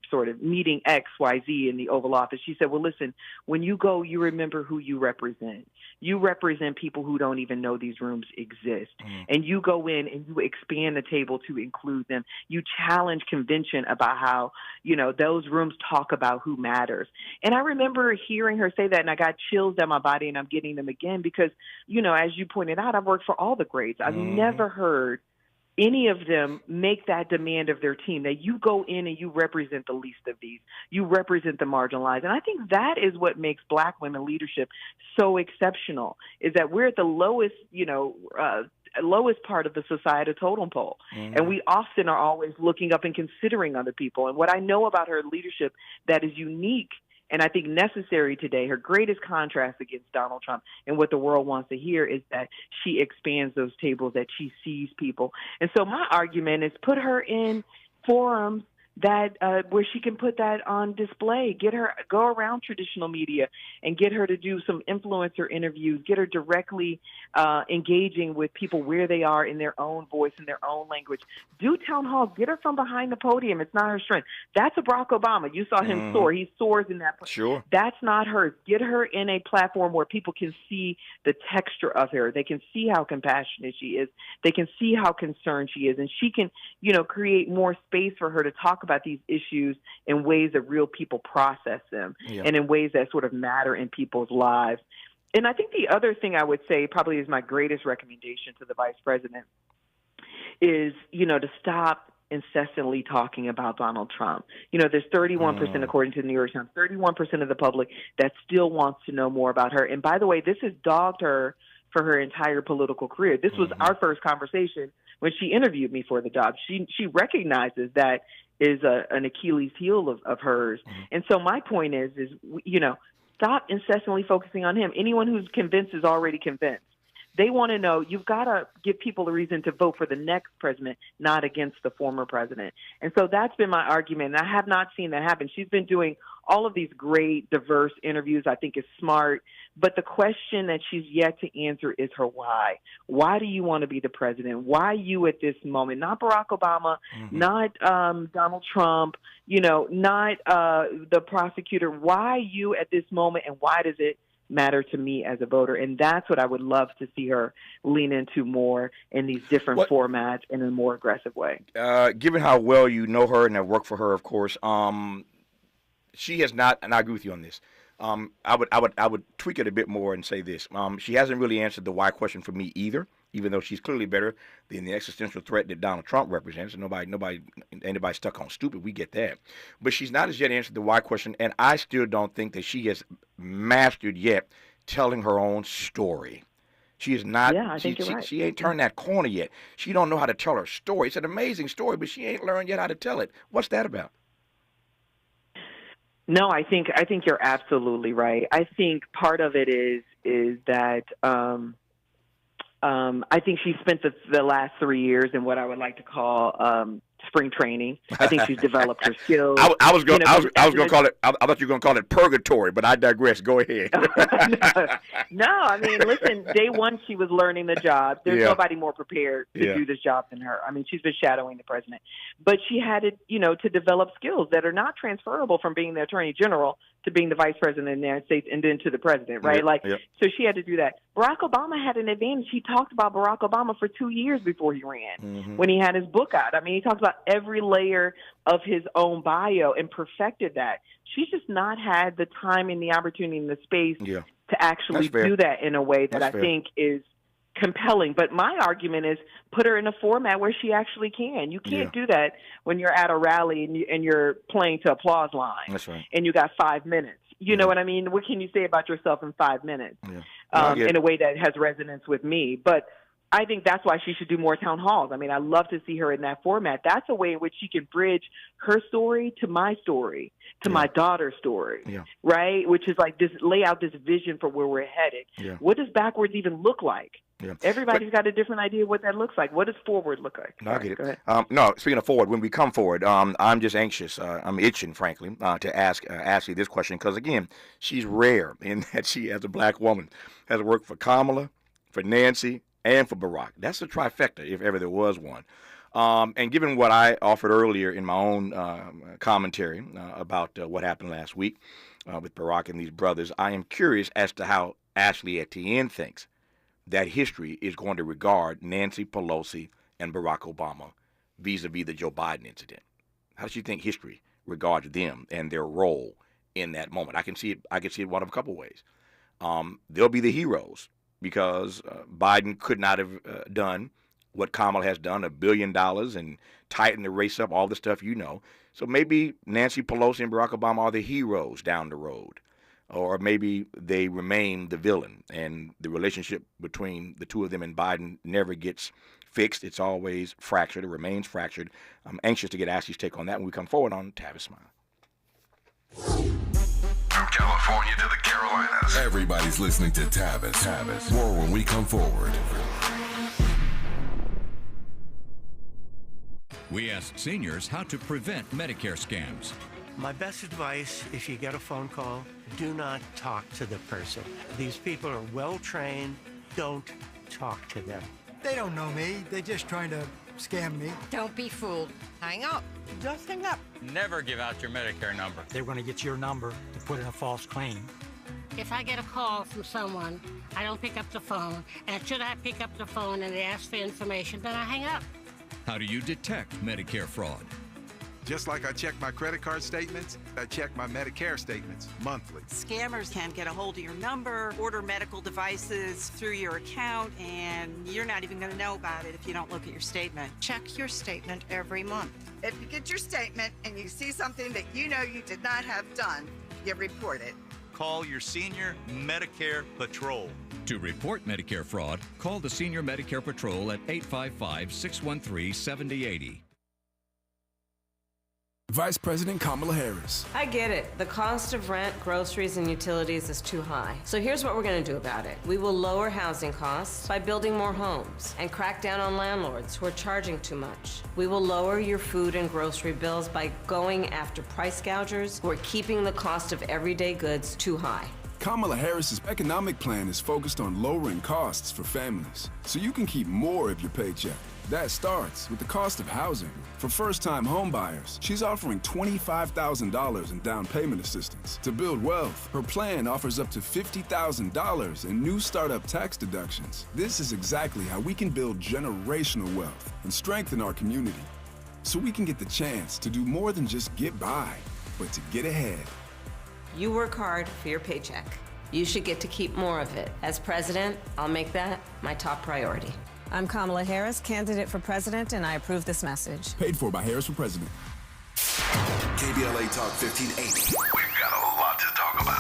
sort of meeting XYZ in the Oval Office. She said, well, listen, when you go, you remember who you represent. You represent people who don't even know these rooms exist. And you go in and you expand the table to include them. You challenge convention about how, you know, those rooms talk about who matters. And I remember hearing her say that, and I got chills down my body, and I'm getting them again because, you know, as you pointed out, I've worked for all the greats. I've never heard any of them make that demand of their team, that you go in and you represent the least of these. You represent the marginalized. And I think that is what makes black women leadership so exceptional, is that we're at the lowest, you know, lowest part of the societal totem pole. And we often are always looking up and considering other people. And what I know about her leadership that is unique and I think necessary today, her greatest contrast against Donald Trump and what the world wants to hear is that she expands those tables, that she sees people. And so my argument is put her in forums that where she can put that on display, go around traditional media and get her to do some influencer interviews, get her directly engaging with people where they are in their own voice, in their own language. Do town halls, get her from behind the podium. It's not her strength. That's a Barack Obama. You saw him soar. He soars in that. Sure. That's not her. Get her in a platform where people can see the texture of her. They can see how compassionate she is. They can see how concerned she is. And she can, create more space for her to talk about these issues in ways that real people process them and in ways that sort of matter in people's lives. And I think the other thing I would say probably is my greatest recommendation to the vice president is, to stop incessantly talking about Donald Trump. There's 31%, according to the New York Times, 31% of the public that still wants to know more about her. And by the way, this has dogged her for her entire political career. This was our first conversation when she interviewed me for the job. She recognizes that is an Achilles heel of hers. And so my point is, stop incessantly focusing on him. Anyone who's convinced is already convinced. They want to know, you've got to give people a reason to vote for the next president, not against the former president. And so that's been my argument. And I have not seen that happen. She's been doing all of these great, diverse interviews. I think is smart. But the question that she's yet to answer is her why. Why do you want to be the president? Why you at this moment? Not Barack Obama, not Donald Trump, not the prosecutor. Why you at this moment, and why does it matter to me as a voter? And that's what I would love to see her lean into more in these different formats in a more aggressive way. Given how well you know her and have worked for her, of course, she has not, and I agree with you on this. I would tweak it a bit more and say this. She hasn't really answered the why question for me either, even though she's clearly better than the existential threat that Donald Trump represents. And anybody stuck on stupid, we get that. But she's not as yet answered the why question, and I still don't think that she has mastered yet telling her own story. She is not. Yeah, I think you're right. She ain't turned that corner yet. She don't know how to tell her story. It's an amazing story, but she ain't learned yet how to tell it. What's that about? No, I think you're absolutely right. I think part of it is that I think she spent the last 3 years in what I would like to call spring training. I think she's developed her skills. I was going to call it. I thought you were going to call it purgatory, but I digress. Go ahead. No, I mean, listen. Day one, she was learning the job. There's nobody more prepared to do this job than her. I mean, she's been shadowing the president, but she had to develop skills that are not transferable from being the attorney general to being the vice president of the United States and then to the president, right? So she had to do that. Barack Obama had an advantage. He talked about Barack Obama for 2 years before he ran, when he had his book out. I mean, he talked about every layer of his own bio and perfected that. She's just not had the time and the opportunity and the space to actually do that in a way that I think is compelling. But my argument is put her in a format where she actually can. You can't do that when you're at a rally and you're playing to applause line. That's right. And you got 5 minutes. You know what I mean? What can you say about yourself in 5 minutes in a way that has resonance with me? But I think that's why she should do more town halls. I mean, I love to see her in that format. That's a way in which she can bridge her story to my story, to my daughter's story, right? Which is like this, lay out this vision for where we're headed. What does backwards even look like? Everybody's got a different idea of what that looks like. What does forward look like? No, I get it. No, speaking of forward, when we come forward, I'm just anxious. I'm itching, frankly, to ask Ashley this question because, again, she's rare in that she, as a black woman, has worked for Kamala, for Nancy, and for Barack. That's a trifecta, if ever there was one. And given what I offered earlier in my own commentary about what happened last week with Barack and these brothers, I am curious as to how Ashley Aten thinks that history is going to regard Nancy Pelosi and Barack Obama vis-a-vis the Joe Biden incident. How does she think history regards them and their role in that moment? I can see it one of a couple ways. They'll be the heroes because Biden could not have done what Kamala has done, $1 billion and tighten the race up, all the stuff you know. So maybe Nancy Pelosi and Barack Obama are the heroes down the road. Or maybe they remain the villain, and the relationship between the two of them and Biden never gets fixed. It's always fractured. It remains fractured. I'm anxious to get Ashley's take on that when we come forward on Tavis Smiley. From California to the Carolinas, everybody's listening to Tavis. More when we come forward. We asked seniors how to prevent Medicare scams. My best advice, if you get a phone call, do not talk to the person. These people are well-trained. Don't talk to them. They don't know me. They're just trying to scam me. Don't be fooled. Hang up. Just hang up. Never give out your Medicare number. They're going to get your number to put in a false claim. If I get a call from someone, I don't pick up the phone, and should I pick up the phone and they ask for information, then I hang up. How do you detect Medicare fraud? Just like I check my credit card statements, I check my Medicare statements monthly. Scammers can get a hold of your number, order medical devices through your account, and you're not even going to know about it if you don't look at your statement. Check your statement every month. If you get your statement and you see something that you know you did not have done, you report it. Call your senior Medicare Patrol. To report Medicare fraud, call the Senior Medicare Patrol at 855-613-7080. Vice President Kamala Harris. I get it. The cost of rent, groceries, and utilities is too high. So here's what we're going to do about it. We will lower housing costs by building more homes and crack down on landlords who are charging too much. We will lower your food and grocery bills by going after price gougers who are keeping the cost of everyday goods too high. Kamala Harris's economic plan is focused on lowering costs for families, so you can keep more of your paycheck. That starts with the cost of housing. For first-time home buyers, she's offering $25,000 in down payment assistance. To build wealth, her plan offers up to $50,000 in new startup tax deductions. This is exactly how we can build generational wealth and strengthen our community, so we can get the chance to do more than just get by, but to get ahead. You work hard for your paycheck. You should get to keep more of it. As president, I'll make that my top priority. I'm Kamala Harris, candidate for president, and I approve this message. Paid for by Harris for president. KBLA Talk 1580. We've got a lot to talk about.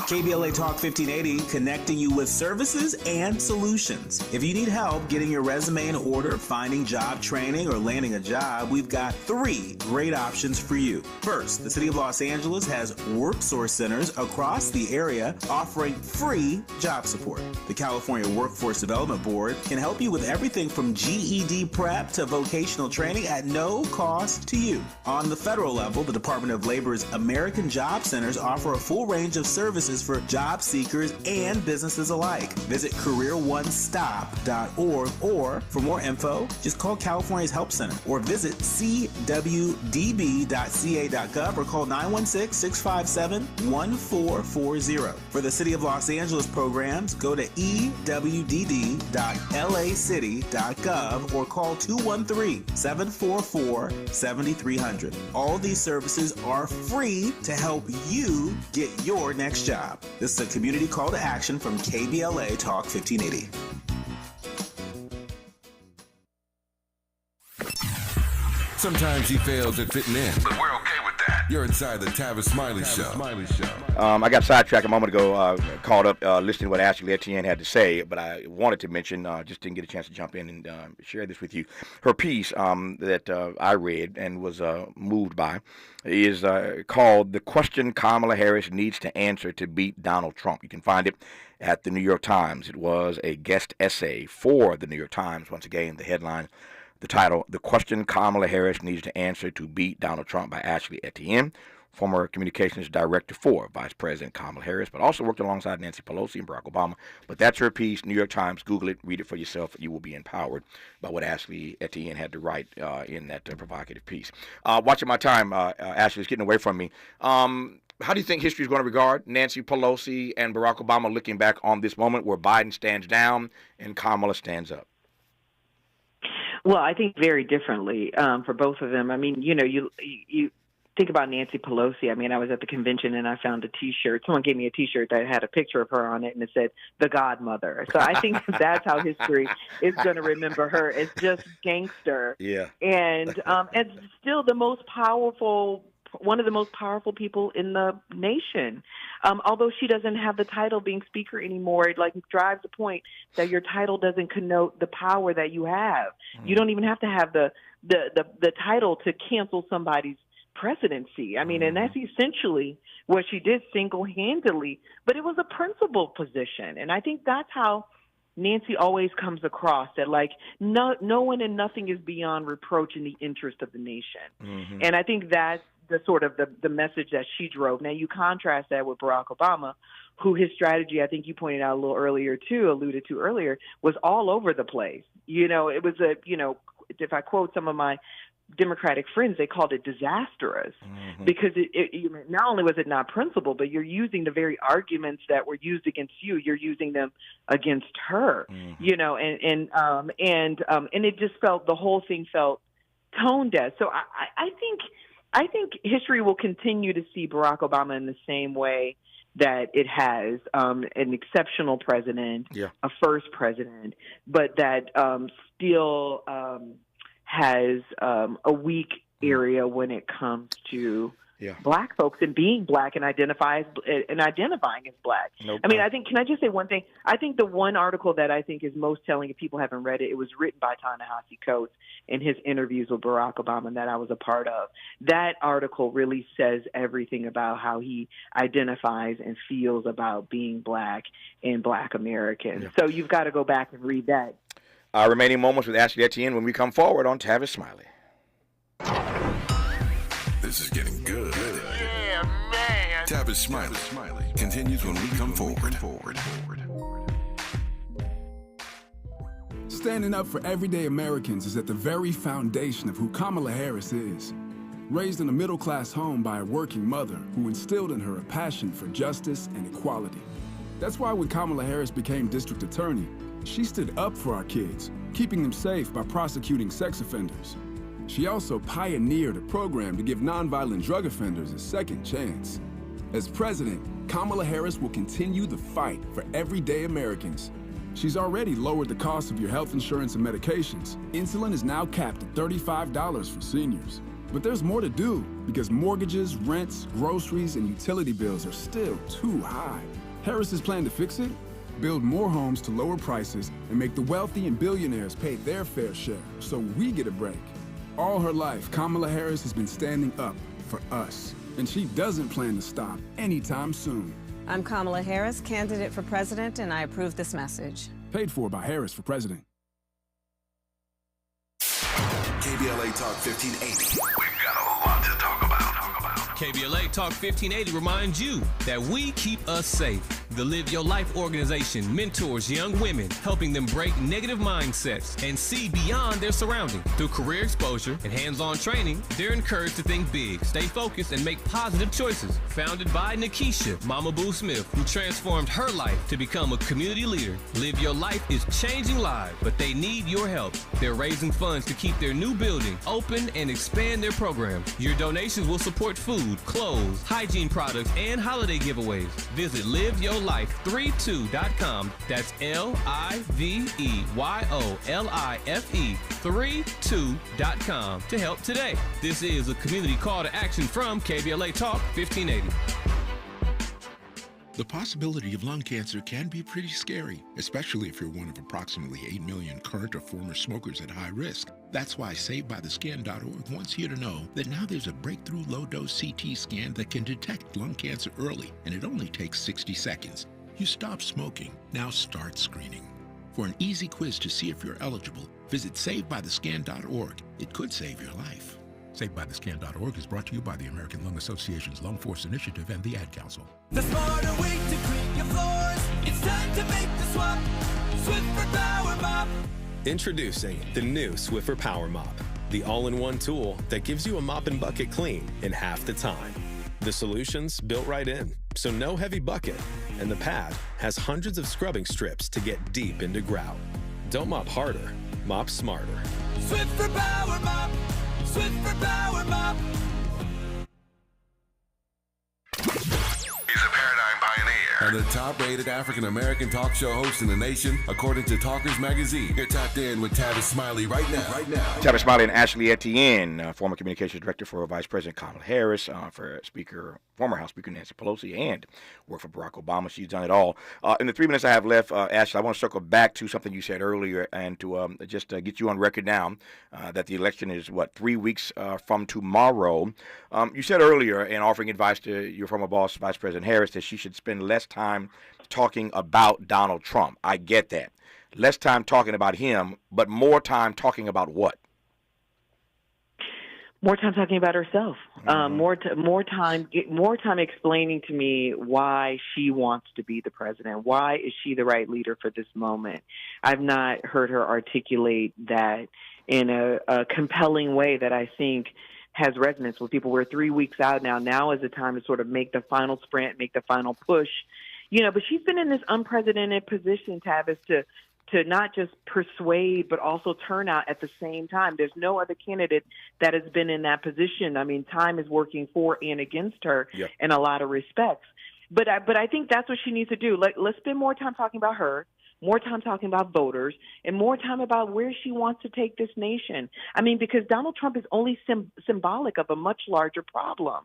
KBLA Talk 1580, connecting you with services and solutions. If you need help getting your resume in order, finding job training, or landing a job, we've got 3 great options for you. First, the City of Los Angeles has WorkSource centers across the area offering free job support. The California Workforce Development Board can help you with everything from GED prep to vocational training at no cost to you. On the federal level, the Department of Labor's American Job Centers offer a full range of services for job seekers and businesses alike. Visit careeronestop.org, or for more info, just call California's Help Center or visit cwdb.ca.gov or call 916-657-1440. For the City of Los Angeles programs, go to ewdd.lacity.gov or call 213-744-7300. All these services are free to help you get your next job. This is a community call to action from KBLA Talk 1580. Sometimes he fails at fitting in, but we're okay with that. You're inside the Tavis Smiley Show. I got sidetracked a moment ago, caught up listening to what Ashley Aten had to say, but I wanted to mention, just didn't get a chance to jump in and share this with you. Her piece that I read and was moved by is called "The Question Kamala Harris Needs to Answer to Beat Donald Trump." You can find it at the New York Times. It was a guest essay for the New York Times. Once again, the headline, the title, "The Question Kamala Harris Needs to Answer to Beat Donald Trump" by Ashley Aten, former communications director for Vice President Kamala Harris, but also worked alongside Nancy Pelosi and Barack Obama. But that's her piece, New York Times. Google it, read it for yourself. You will be empowered by what Ashley Aten had to write in that provocative piece. Watching my time, Ashley is getting away from me. How do you think history is going to regard Nancy Pelosi and Barack Obama looking back on this moment where Biden stands down and Kamala stands up? Well, I think very differently for both of them. I mean, you think about Nancy Pelosi. I mean, I was at the convention and I found a T-shirt. Someone gave me a T-shirt that had a picture of her on it and it said "The Godmother." So I think that's how history is going to remember her, as just gangster. Yeah. And still the most powerful, one of the most powerful people in the nation. Although she doesn't have the title being speaker anymore, it drives the point that your title doesn't connote the power that you have. You don't even have to have the title to cancel somebody's presidency. I mean, and that's essentially what she did single-handedly, but it was a principal position. And I think that's how Nancy always comes across that like no one and nothing is beyond reproach in the interest of the nation. Mm-hmm. And I think that's the sort of the message that she drove. Now you contrast that with Barack Obama, who his strategy, I think you pointed out a little earlier too, alluded to earlier, was all over the place. It was if I quote some of my Democratic friends, they called it disastrous because it not only was it not principled, but you're using the very arguments that were used against you, you're using them against her, and it just felt, the whole thing felt tone deaf. So I think history will continue to see Barack Obama in the same way that it has, an exceptional president, a first president, but that still has a weak area when it comes to Black folks and being Black and identifying as Black. I mean, I think, can I just say one thing? I think the one article that I think is most telling, if people haven't read it, it was written by Ta-Nehisi Coates in his interviews with Barack Obama that I was a part of. That article really says everything about how he identifies and feels about being Black and Black Americans. So you've got to go back and read that. Our remaining moments with Ashley Aten when we come forward on Tavis Smiley. This is getting good. Yeah, man. Tavis Smiley continues when we come forward. Standing up for everyday Americans is at the very foundation of who Kamala Harris is. Raised in a middle-class home by a working mother who instilled in her a passion for justice and equality. That's why when Kamala Harris became district attorney, she stood up for our kids, keeping them safe by prosecuting sex offenders. She also pioneered a program to give nonviolent drug offenders a second chance. As president, Kamala Harris will continue the fight for everyday Americans. She's already lowered the cost of your health insurance and medications. Insulin is now capped at $35 for seniors. But there's more to do because mortgages, rents, groceries, and utility bills are still too high. Harris's plan to fix it? Build more homes to lower prices and make the wealthy and billionaires pay their fair share so we get a break. All her life, Kamala Harris has been standing up for us, and she doesn't plan to stop anytime soon. I'm Kamala Harris, candidate for president, and I approve this message. Paid for by Harris for president. KBLA Talk 1580. We've got a lot to talk about. KBLA Talk 1580 reminds you that we keep us safe. The Live Your Life organization mentors young women, helping them break negative mindsets and see beyond their surroundings. Through career exposure and hands-on training, they're encouraged to think big, stay focused, and make positive choices. Founded by Nikisha Mama Boo Smith, who transformed her life to become a community leader, Live Your Life is changing lives, but they need your help. They're raising funds to keep their new building open and expand their programs. Your donations will support food, clothes, hygiene products, and holiday giveaways. Visit liveyourlife32.com. That's LIVEYOLIFE32.com to help today. This is a community call to action from KBLA Talk 1580. The possibility of lung cancer can be pretty scary, especially if you're one of approximately 8 million current or former smokers at high risk. That's why SaveByTheScan.org wants you to know that now there's a breakthrough low-dose CT scan that can detect lung cancer early, and it only takes 60 seconds. You stop smoking, now start screening. For an easy quiz to see if you're eligible, visit SaveByTheScan.org. It could save your life. SaveByTheScan.org is brought to you by the American Lung Association's Lung Force Initiative and the Ad Council. The smarter way to clean your floors. It's time to make the swap. Swiffer Power Mop. Introducing the new Swiffer Power Mop, the all-in-one tool that gives you a mop and bucket clean in half the time. The solution's built right in, so no heavy bucket, and the pad has hundreds of scrubbing strips to get deep into grout. Don't mop harder, mop smarter. Swiffer Power Mop. Swiffer Power Mop. He's a paradigm pioneer and the top-rated African-American talk show host in the nation, according to Talkers Magazine. You're tapped in with Tavis Smiley right now. Tavis Smiley and Ashley Aten, former communications director for Vice President Kamala Harris, for former House Speaker Nancy Pelosi, and worked for Barack Obama. She's done it all. In the 3 minutes I have left, Ashley, I want to circle back to something you said earlier and to just get you on record now that the election is, 3 weeks from tomorrow. You said earlier in offering advice to your former boss, Vice President Harris, that she should spend less time talking about Donald Trump. I get that. less time talking about him, but more time talking about what? More time talking about herself. More time explaining to me why she wants to be the president. Why is she the right leader for this moment? I've not heard her articulate that in a compelling way that I think has resonance with people. We're 3 weeks out now. Now is the time to sort of make the final sprint, make the final push. But she's been in this unprecedented position, Tavis, to not just persuade, but also turn out at the same time. There's no other candidate that has been in that position. I mean, time is working for and against her in a lot of respects. But I think that's what she needs to do. Let's spend more time talking about her, more time talking about voters, and more time about where she wants to take this nation. I mean, because Donald Trump is only symbolic of a much larger problem,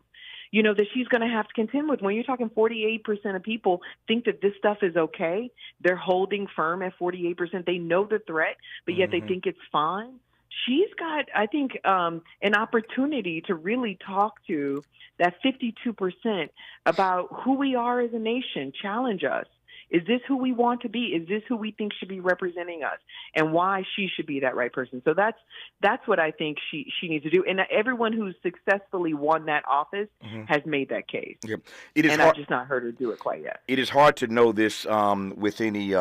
that she's going to have to contend with. When you're talking 48% of people think that this stuff is okay, they're holding firm at 48%. They know the threat, but yet they think it's fine. She's got, I think, an opportunity to really talk to that 52% about who we are as a nation, challenge us. Is this who we want to be? Is this who we think should be representing us? And why she should be that right person. So that's what I think she needs to do. And everyone who's successfully won that office has made that case. Yep. I've just not heard her do it quite yet. It is hard to know this with any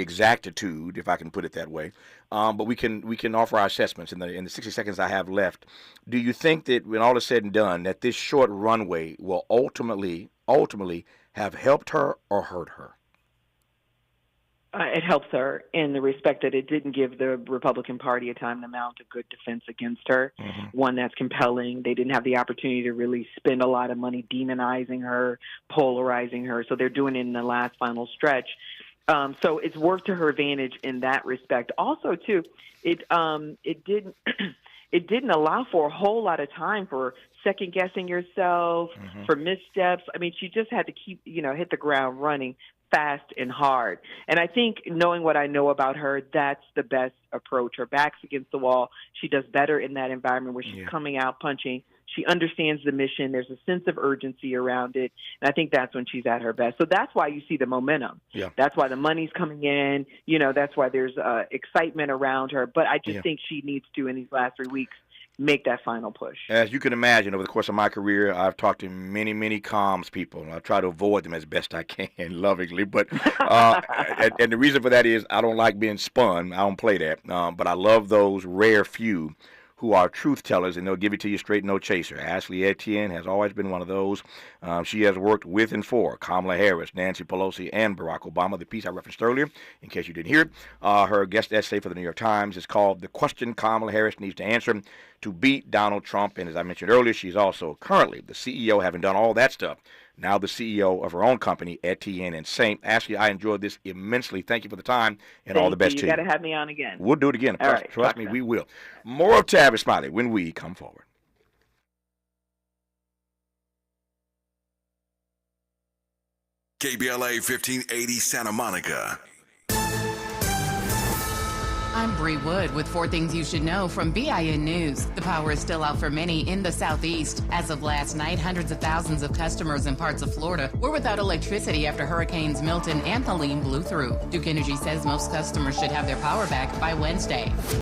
exactitude, if I can put it that way. But we can offer our assessments in the 60 seconds I have left. Do you think that when all is said and done, that this short runway will ultimately have helped her or hurt her? It helps her in the respect that it didn't give the Republican Party a time to mount a good defense against her, one that's compelling. They didn't have the opportunity to really spend a lot of money demonizing her, polarizing her. So they're doing it in the last final stretch. So it's worked to her advantage in that respect. Also, too, it didn't it didn't allow for a whole lot of time for second guessing yourself, for missteps. I mean, she just had to keep, hit the ground running fast and hard. And I think knowing what I know about her, that's the best approach. Her back's against the wall. She does better in that environment where she's coming out punching. She understands the mission. There's a sense of urgency around it. And I think that's when she's at her best. So that's why you see the momentum. Yeah. That's why the money's coming in. That's why there's excitement around her. But I just think she needs to, in these last 3 weeks, make that final push. As you can imagine, over the course of my career, I've talked to many, many comms people, and I try to avoid them as best I can, lovingly. But and the reason for that is I don't like being spun. I don't play that. But I love those rare few who are truth tellers, and they'll give it to you straight, no chaser. Ashley Aten has always been one of those. She has worked with and for Kamala Harris, Nancy Pelosi, and Barack Obama. The piece I referenced earlier, in case you didn't hear it, her guest essay for the New York Times is called "The Question Kamala Harris Needs to Answer to Beat Donald Trump." And as I mentioned earlier, she's also currently the CEO, having done all that stuff, now the CEO of her own company, Aten and Saint. Ashley, I enjoyed this immensely. Thank you for the time, and all the best to you. You got to have me on again. We'll do it again. All right, trust me, we will. More of Tavis Smiley when we come forward. KBLA 1580 Santa Monica. I'm Bree Wood with 4 things you should know from BIN News. The power is still out for many in the Southeast. As of last night, hundreds of thousands of customers in parts of Florida were without electricity after Hurricanes Milton and Helene blew through. Duke Energy says most customers should have their power back by Wednesday.